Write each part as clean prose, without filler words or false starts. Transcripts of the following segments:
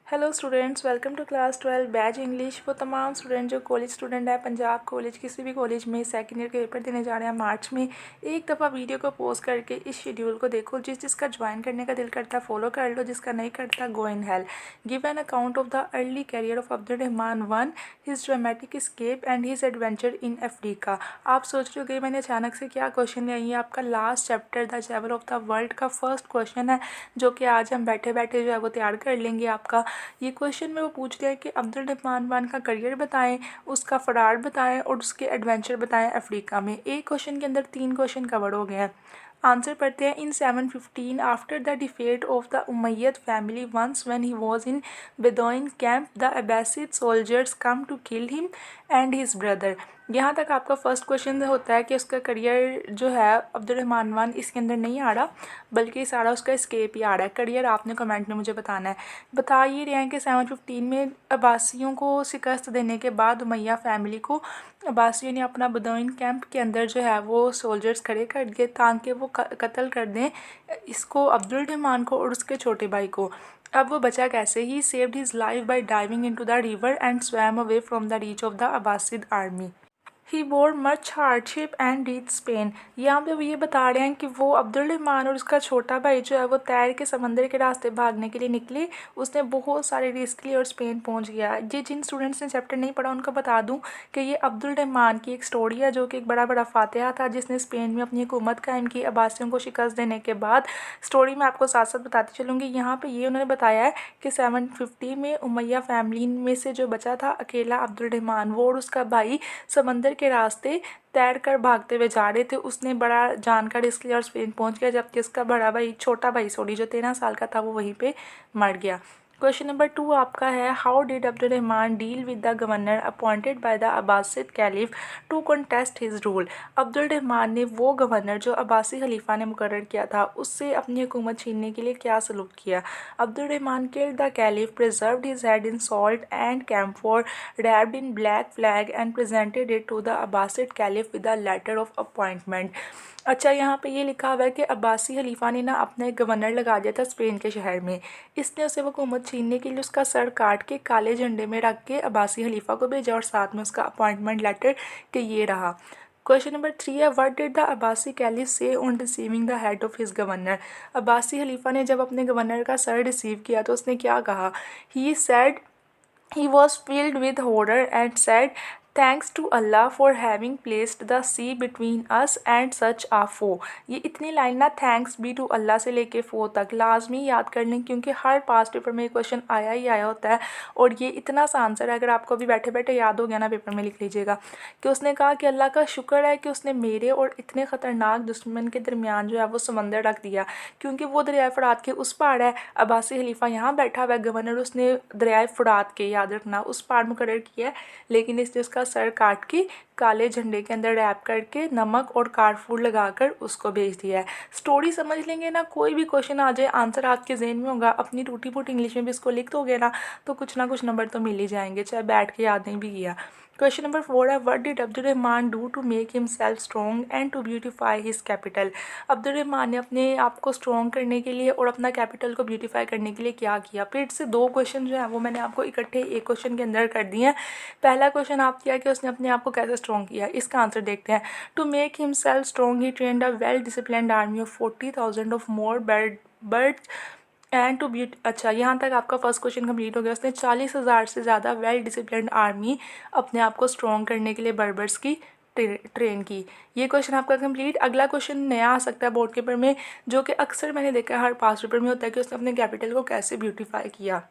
Hello students, welcome to class 12 batch English. वो तमाम student जो कॉलेज स्टूडेंट है, पंजाब कॉलेज किसी भी कॉलेज में सेकेंड ईयर के पेपर देने जा रहे हैं मार्च में, एक दफ़ा वीडियो को पॉज करके इस शेड्यूल को देखो। जिसका ज्वाइन करने का दिल करता है फॉलो कर लो, जिसका नहीं करता go in hell. Give an account of the early career of Abdul Rahman one, his dramatic escape and his adventure in Africa. आप सोच रहे हो कि मैंने अचानक से क्या क्वेश्चन लिया। ये आपका last chapter the travel of the world का फर्स्ट क्वेश्चन है, जो कि आज हम बैठे बैठे जो है वो तैयार कर लेंगे। आपका ये क्वेश्चन में वो पूछ रहे हैं कि अब्दुल रहमान वन का करियर बताएं, उसका फ़रार बताएं और उसके एडवेंचर बताएं अफ्रीका में। एक क्वेश्चन के अंदर 3 क्वेश्चन कवर हो गए हैं। आंसर पढ़ते हैं। In 715 after the defeat of the Umayyad family once when he was in Bedouin camp the Abbasid soldiers come to kill him and his brother. यहाँ तक आपका फर्स्ट क्वेश्चन होता है कि उसका करियर जो है अब्दुल रहमान वन इसके अंदर नहीं आ रहा, बल्कि सारा उसका स्केप ही आ रहा है। करियर आपने कमेंट में मुझे बताना है। बता ये रहे हैं कि 715 में अब्बासियों को शिकस्त देने के बाद उमैया फैमिली को अब्बासियों ने अपना बदौइन कैंप के अंदर जो है वो सोल्जर्स खड़े कर दिए ताकि वो कत्ल कर दें इसको, अब्दुल रहमान को और उसके छोटे भाई को। अब वो बचा कैसे? He saved his life by diving into the river and swam away from the reach of the Abbasid army. He bore much hardship and reach Spain. यहाँ पे वो ये बता रहे हैं कि वो अब्दुल रहमान और उसका छोटा भाई जो है वो तैर के समंदर के रास्ते भागने के लिए निकले। उसने बहुत सारे रिस्क लिए और स्पेन पहुँच गया। ये जिन स्टूडेंट्स ने चैप्टर नहीं पढ़ा उनको बता दूँ कि ये अब्दुल रहमान की एक स्टोरी है, जो कि एक बड़ा फातेहा था जिसने स्पेन में अपनी हुकूमत कायम की अब्बासियों को शिकस्त देने के बाद। स्टोरी मैं आपको साथ साथ बताती चलूँगी। यहाँ पर ये उन्होंने बताया है कि 750 में उमैया फैमिली में से जो बचा था अकेला अब्दुल रहमान, वो और उसका भाई समंदर के रास्ते तैर कर भागते हुए जा रहे थे। उसने बड़ा जान का रिस्क लिया और स्पेन पहुंच गया, जबकि उसका छोटा भाई जो 13 साल का था वो वहीं पे मर गया। क्वेश्चन नंबर 2 आपका है, how did Abdul Rahman deal with the governor appointed by the Abbasid caliph to contest his rule. Abdul Rahman ने वो गवर्नर जो अब्बासी खलीफा ने मुकर्रर किया था उससे अपनी हुकूमत छीनने के लिए क्या सलूक किया। Abdul Rahman killed the caliph, preserved his head in salt and camphor, wrapped in black flag and presented it to the Abbasid Caliph with a letter of appointment। अच्छा, यहाँ पे ये लिखा हुआ है कि अब्बासी खलीफा ने ना अपना एक गवर्नर लगा दिया था स्पेन के शहर में। इसने उसे हुकूमत छीनने के लिए उसका सर काट के काले झंडे में रख के अब्बासी खलीफा को भेजा और साथ में उसका अपॉइंटमेंट लेटर कि ये रहा। क्वेश्चन नंबर 3 है, what did the Abbasi caliph say on receiving the head of his governor. Abbasi खलीफा ने जब अपने गवर्नर का सर रिसीव किया तो उसने क्या कहा। He said He was filled with horror and said, "Thanks to Allah for having placed the sea between us and such a foe." ये इतनी लाइन ना थैंक्स बी टू अल्लाह से लेके फो तक लाजमी याद कर लें, क्योंकि हर पास्ट पेपर में ये क्वेश्चन आया ही आया होता है। और ये इतना सा आंसर है, अगर आपको अभी बैठे बैठे याद हो गया ना पेपर में लिख लीजिएगा कि उसने कहा कि अल्लाह का शुक्र है कि उसने मेरे और इतने ख़तरनाक दुश्मन के दरमियान जो है वो समंदर रख दिया, क्योंकि वो दरियाए फ़ुरात के उस पार है। अब्बासी खलीफा यहाँ बैठा हुआ है गवर्नर, उसने दरियाए फ़ुरात के, याद रखना, उस पार मुकर्रर किया है, लेकिन इसने उसका सर काट के काले झंडे के अंदर रैप करके नमक और कारफूर लगाकर उसको भेज दिया है। स्टोरी समझ लेंगे ना, कोई भी क्वेश्चन आ जाए आंसर आपके जहन में होगा, अपनी टूटी फूटी इंग्लिश में भी इसको लिख दोगे ना तो कुछ ना कुछ नंबर तो मिल ही जाएंगे, चाहे बैठ के याद नहीं भी किया। क्वेश्चन नंबर 4 है, what did Abdul Rahman do to make himself strong and to beautify his capital. Abdul Rahman ने अपने आप को स्ट्रॉन्ग करने के लिए और अपना कैपिटल को ब्यूटीफाई करने के लिए क्या किया। फिर से 2 क्वेश्चन जो है वो मैंने आपको इकट्ठे एक क्वेश्चन के अंदर कर दिए हैं। पहला क्वेश्चन आप किया कि उसने अपने आप को कैसे स्ट्रॉन्ग किया, इसका आंसर देखते हैं। To make himself strong he trained a well disciplined army of 40,000 of more birds and to beauty. अच्छा, यहाँ तक आपका फर्स्ट क्वेश्चन कंप्लीट हो गया। उसने 40,000 से ज़्यादा वेल डिसिप्लिन्ड आर्मी अपने आप को स्ट्रॉन्ग करने के लिए बर्बर्स की ट्रेन की। ये क्वेश्चन आपका कंप्लीट। अगला क्वेश्चन नया आ सकता है बोर्ड पेपर में, जो कि अक्सर मैंने देखा है हर पास पेपर में होता है कि उसने अपने कैपिटल को कैसे ब्यूटीफाई किया।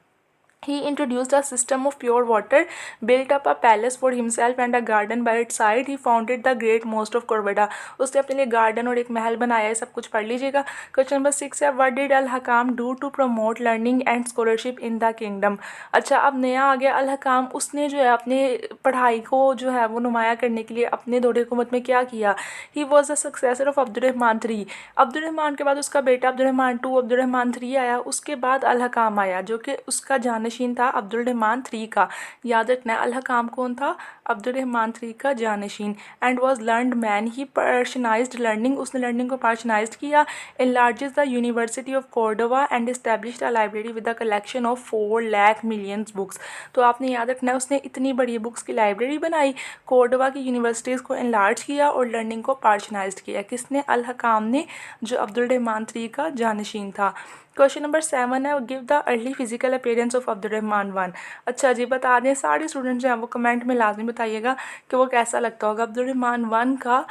He introduced a system of pure water, built up a palace for himself and a garden by its side. He founded the great mosque of Corvada. उसने अपने लिए गार्डन और एक महल बनाया है, सब कुछ पढ़ लीजिएगा। क्वेश्चन नंबर 6 है, What did Al Hakam do to promote learning and scholarship in the kingdom? अच्छा, अब नया आ गया अल हकाम। उसने जो है अपने पढ़ाई को जो है वो नुमाया करने के लिए अपने दौरे हुकूमत में क्या किया। He was the successor of Abdul Rahman 3। Abdul Rahman के बाद उसका बेटा अब्दुल रहमान 2, अब्दुल रहमान 3 आया, उसके बाद अल हकाम आया, जो कि उसका जाने जानशीन था अब्दुल रहमान III का। याद रखना है, अल-हकाम कौन था? अब्दुल रहमान III का जानशीन। And was learned man, he patronized learning, उसने लर्निंग को पर्सनाइज्ड किया। enlarges the University of Cordova and established a library with a collection of 4 lakh million books. तो आपने याद रखना है, उसने इतनी बड़ी बुक्स की लाइब्रेरी बनाई, कोर्डोवा की यूनिवर्सिटीज़ को एनलार्ज किया और लर्निंग को पर्सनाइज्ड किया। किसने? अल-हकाम ने, जो अब्दुल रहमान III का जानशीन था। क्वेश्चन नंबर 7 है, give the early physical appearance of Abdul Rahman I। अच्छा जी, बता दें सारे स्टूडेंट जो हैं वो कमेंट में लाजमी बताइएगा कि वो कैसा लगता होगा। अब्दुल रहमान I का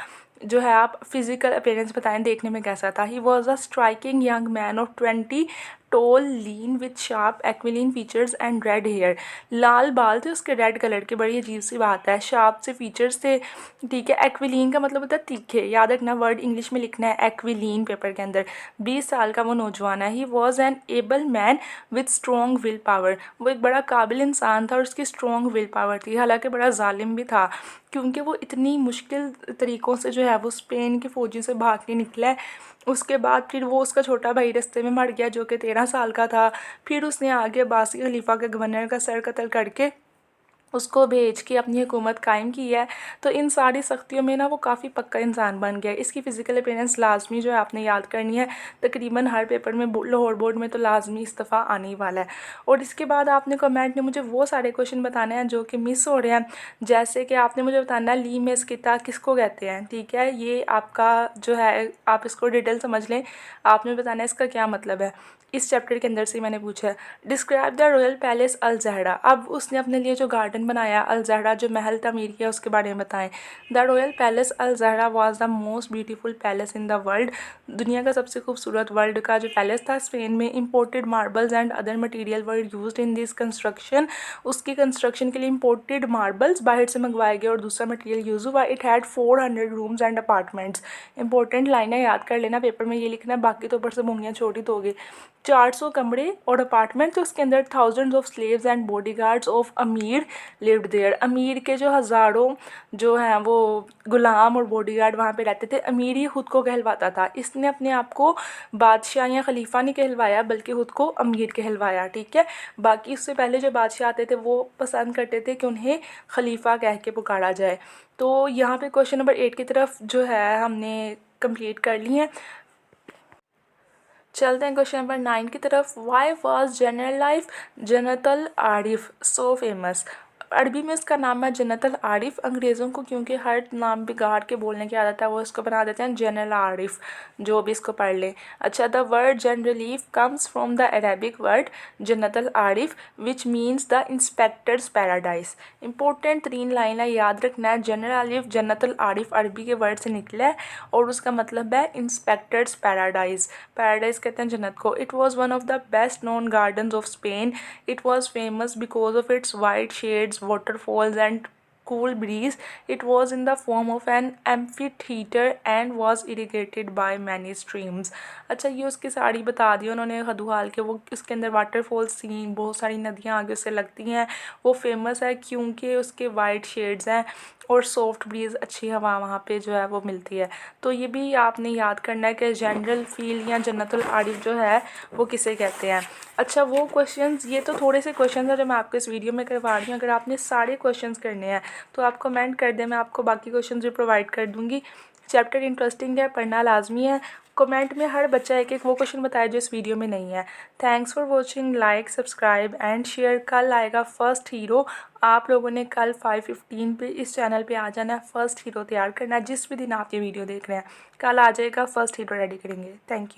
जो है आप फिजिकल अपीयरेंस बताएं, देखने में कैसा था। He was a striking young man of 20, tall, lean with sharp aquiline features and red hair. लाल बाल थे उसके, रेड कलर के, बड़ी अजीब सी बात है। शार्प से फीचर्स थे, ठीक है। एक्विलिन का मतलब होता है तीखे, याद रखना, वर्ड इंग्लिश में लिखना है एक्विलिन पेपर के अंदर। 20 साल का वो नौजवान है। He was an able man with strong will power, वो एक बड़ा काबिल इंसान था और उसकी स्ट्रॉन्ग विल पावर थी। हालांकि बड़ा जालिम भी था, क्योंकि वो इतनी मुश्किल तरीक़ों से जो है वो स्पेन के फ़ौजी से भाग के निकला है। उसके बाद फिर वो, उसका छोटा भाई रास्ते में मर गया जो कि 13 साल का था। फिर उसने आगे अब्बासी खलीफा के गवर्नर का सर कत्ल करके उसको भेज के अपनी हुकूमत कायम की है। तो इन सारी सख्तियों में ना वो काफ़ी पक्का इंसान बन गया। इसकी फ़िज़िकल अपीयरेंस लाजमी जो है आपने याद करनी है, तकरीबन हर पेपर में, लाहौर बोर्ड में तो लाजमी इस दफ़ा आने ही वाला है। और इसके बाद आपने कमेंट में मुझे वो सारे क्वेश्चन बताने हैं जो कि मिस हो रहे हैं। जैसे कि आपने मुझे बताना है ली मेस्किता किसको कहते हैं, ठीक है। ये आपका जो है, आप इसको डिटेल समझ लें। आपने बताना है इसका क्या मतलब है। इस चैप्टर के अंदर से मैंने पूछा है। Describe the royal palace Al Zahra. अब उसने अपने लिए जो गार्डन बनाया अल जहरा, जो महल तमीर किया, उसके बारे में बताएं। The royal palace Al Zahra was the most beautiful palace in the world. दुनिया का सबसे खूबसूरत वर्ल्ड का जो पैलेस था स्पेन में। Imported marbles and other material were used in this construction. उसकी कंस्ट्रक्शन के लिए इम्पोर्टेड मार्बल्स बाहर से मंगवाए गए और दूसरा मटीरियल यूज़ हुआ। It had 400 rooms and apartments. Important लाइनें याद कर लेना, पेपर में ये लिखना है, बाकी तो ऊपर से मुंगियाँ छोटी तो होगी। 400 कमरे और अपार्टमेंट, तो उसके अंदर thousands of slaves and bodyguards of अमीर लिव्ड देयर। अमीर के जो हज़ारों जो हैं वो गुलाम और बॉडीगार्ड वहाँ पे रहते थे। अमीर ही खुद को कहलवाता था। इसने अपने आप को बादशाह या खलीफा नहीं कहलवाया, बल्कि खुद को अमीर कहलवाया, ठीक है। बाकी उससे पहले जो बादशाह आते थे वो पसंद करते थे कि उन्हें खलीफा कह के पुकारा जाए। तो यहाँ पे क्वेश्चन नंबर 8 की तरफ जो है हमने कंप्लीट कर ली है। चलते हैं क्वेश्चन नंबर 9 की तरफ। Why was Generalife Jannatul Arif so famous. अरबी में इसका नाम है जन्नतुल आरिफ। अंग्रेज़ों को क्योंकि हर नाम बिगाड़ के बोलने की आदत है, वो इसको बना देते हैं जनरल आरिफ, जो भी इसको पढ़ लें। अच्छा, the word Generalife comes from the Arabic word Jannatul Arif which means the inspector's paradise. Important 3 line है, याद रखना है। जनरल आरिफ जन्नतुल आरिफ अरबी के वर्ड से निकला है और उसका मतलब है इंस्पेक्टर्स पैराडाइज। पैराडाइज कहते हैं जन्नत को। It was one of the best known gardens of Spain. It was famous because of its wide shades, waterfalls and cool breeze. It was in the form of an amphitheater and was irrigated by many streams. अच्छा, ये उसकी साड़ी बता दी उन्होंने खदुहाल के। वो इसके अंदर waterfalls थी, बहुत सारी नदियाँ आगे उससे लगती हैं। वो फेमस है क्योंकि उसके वाइट शेड्स हैं और सॉफ्ट ब्रीज, अच्छी हवा वहाँ पे जो है वो मिलती है। तो ये भी आपने याद करना है कि जनरल फील या जन्नतुल आरिफ जो है वो किसे कहते हैं। अच्छा, वो क्वेश्चंस, ये तो थोड़े से क्वेश्चंस हैं जो मैं आपको इस वीडियो में करवा रही हूँ। अगर आपने सारे क्वेश्चंस करने हैं तो आप कमेंट कर दें, मैं आपको बाकी क्वेश्चंस भी प्रोवाइड कर दूँगी। चैप्टर इंटरेस्टिंग है, पढ़ना लाजमी है। कमेंट में हर बच्चा एक एक वो क्वेश्चन बताए जो इस वीडियो में नहीं है। Thanks for watching, like, subscribe and share. कल आएगा फर्स्ट हीरो। आप लोगों ने कल 5:15 पे इस चैनल पे आ जाना है, फर्स्ट हीरो तैयार करना है। जिस भी दिन आप ये वीडियो देख रहे हैं, कल आ जाएगा, फर्स्ट हीरो रेडी करेंगे। Thank you.